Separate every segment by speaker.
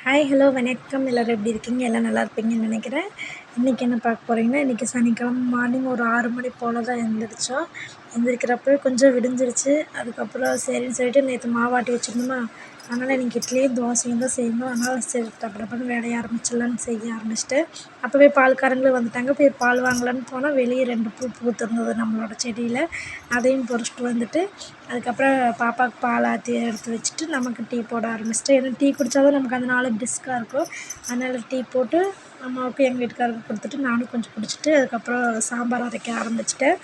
Speaker 1: Hi hello வணக்கம். எல்லோரும் எப்படி இருக்கீங்க? எல்லாம் நல்லா இருப்பீங்கன்னு நினைக்கிறேன். இன்றைக்கி என்ன பார்க்க போகிறீங்கன்னா, இன்றைக்கி சனிக்கிழமை மார்னிங் ஒரு 6 மணி போல் தான் எழுந்திரிச்சோம். எந்திரிக்கிறப்பவே கொஞ்சம் விடிஞ்சிருச்சு. அதுக்கப்புறம் சரின்னு சொல்லிட்டு நேற்று மாவாட்டி வச்சுருந்தோமா, அதனால் இன்றைக்கி இட்லியும் தோசையும் தான் செய்யணும். அதனால் சரி டப்பு டப்புன்னு வேலையை ஆரம்பிச்சிடலான்னு செய்ய ஆரம்பிச்சிட்டேன். அப்போவே பால்காரங்களும் வந்துட்டாங்க. போய் பால் வாங்கலான்னு போனால் வெளியே 2 பூ பூத்திருந்தது நம்மளோட செடியில். அதையும் பறிச்சிட்டு வந்துட்டு அதுக்கப்புறம் பாப்பாவுக்கு பால் ஆற்றி எடுத்து வச்சுட்டு நமக்கு டீ போட ஆரம்பிச்சிட்டேன். ஏன்னா டீ குடித்தா தான் நமக்கு அந்த நாள் பிரிஸ்காக இருக்கும். அதனால் டீ போட்டு அம்மாவுக்கு எங்கள் வீட்டுக்காரருக்கு கொடுத்துட்டு நானும் கொஞ்சம் குடிச்சிட்டு அதுக்கப்புறம் சாம்பார் அரைக்க ஆரம்பிச்சிட்டேன்.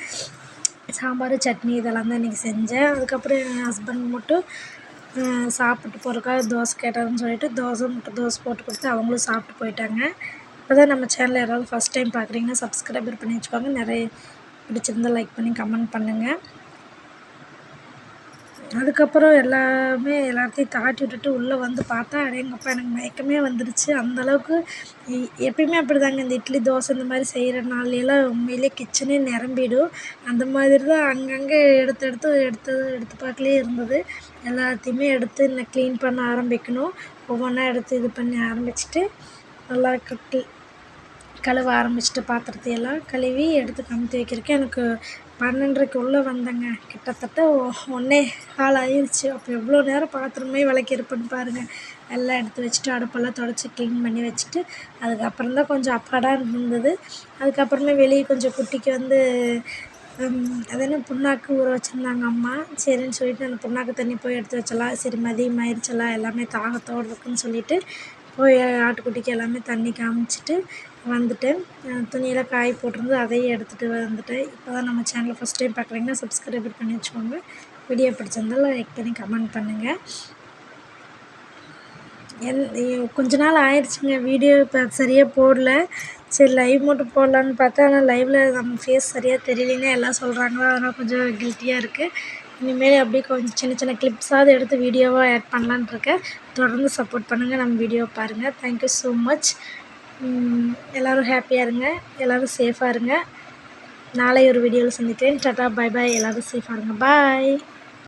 Speaker 1: சாம்பார் சட்னி இதெல்லாம் தான் இன்றைக்கி செஞ்சேன். அதுக்கப்புறம் என் ஹஸ்பண்ட் மட்டும் சாப்பிட்டு போகிறக்காக தோசை கேட்டாருன்னு சொல்லிட்டு முட்டை தோசை போட்டு கொடுத்து அவங்களும் சாப்பிட்டு போயிட்டாங்க. இப்போ தான் நம்ம சேனலை யாராவது ஃபஸ்ட் டைம் பார்க்குறீங்கன்னா சப்ஸ்கிரைபர் பண்ணி வச்சுக்கோங்க. நிறைய பிடிச்சிருந்தால் லைக் பண்ணி கமெண்ட் பண்ணுங்கள். அதுக்கப்புறம் எல்லாத்தையும் தாட்டி விட்டுட்டு உள்ளே வந்து பார்த்தா அடேங்கப்பா எனக்கு மயக்கமே வந்துடுச்சு. அந்தளவுக்கு எப்பயுமே அப்படிதாங்க. இந்த இட்லி தோசை இந்த மாதிரி செய்கிற நாள்லலாம் உண்மையிலே கிச்சனே நிரம்பிடும். அந்த மாதிரி தான் அங்கங்கே எடுத்து பார்க்கலே இருந்தது. எல்லாத்தையுமே எடுத்து இன்னும் க்ளீன் பண்ண ஆரம்பிக்கணும். ஒவ்வொன்றா எடுத்து இது பண்ணி ஆரம்பிச்சுட்டு நல்லா கழுவ ஆரம்பிச்சிட்டு பாத்திரத்தையெல்லாம் கழுவி எடுத்து கமுத்தி வைக்கிறதுக்கு எனக்கு 12:30க்கு உள்ளே வந்தேங்க. கிட்டத்தட்ட 1:15 ஆயிடுச்சு. அப்போ எவ்வளோ நேரம் பாத்திரமே விளக்கியிருப்பேன்னு பாருங்கள். எல்லாம் எடுத்து வச்சுட்டு அடுப்பெல்லாம் துடைச்சி க்ளீன் பண்ணி வச்சுட்டு அதுக்கப்புறம் தான் கொஞ்சம் அப்பாடான்னு இருந்தது. அதுக்கப்புறமே வெளியே கொஞ்சம் குட்டிக்கு வந்து அது என்ன புண்ணாக்கு ஊற வச்சுருந்தாங்க அம்மா. சரின்னு சொல்லிட்டு அந்த புண்ணாக்கு தண்ணி போய் எடுத்து வச்சிடலாம். சரி மதியம் ஆயிடுச்செல்லாம் எல்லாமே தாகத்தோடு இருக்குன்னு சொல்லிட்டு போய் ஆட்டுக்குட்டிக்கு எல்லாமே தண்ணி காமிச்சிட்டு வந்துட்டேன். துணியெல்லாம் காய போட்டிருந்து அதையும் எடுத்துகிட்டு வந்துட்டேன். இப்போ தான் நம்ம சேனலை ஃபஸ்ட் டைம் பார்க்குறீங்கன்னா சப்ஸ்கிரைபர் பண்ணி வச்சுக்கோங்க. வீடியோ பிடிச்சிருந்தாலும் லைக் பண்ணி கமெண்ட் பண்ணுங்கள். கொஞ்ச நாள் ஆயிடுச்சுங்க வீடியோ இப்போ சரியாக போடல. சரி லைவ் மட்டும் போடலான்னு பார்த்தா ஆனால் லைவில் நம்ம ஃபேஸ் சரியாக தெரியலைன்னு எல்லாம் சொல்கிறாங்க. அதனால் கொஞ்சம் கில்ட்டியாக இருக்குது. இனிமேல் அப்படியே கொஞ்சம் சின்ன சின்ன கிளிப்ஸாவது எடுத்து வீடியோவாக ஆட் பண்ணலான்னு இருக்கேன். தொடர்ந்து சப்போர்ட் பண்ணுங்கள். நம்ம வீடியோவை பாருங்கள். Thank you so much. எல்லோரும் ஹாப்பியாக இருங்க. எல்லோரும் சேஃபாக இருங்க. நாளை ஒரு வீடியோவில் சந்திக்கிறேன். டாட்டா பாய் பாய். எல்லோரும் சேஃபாக இருங்க. பாய்.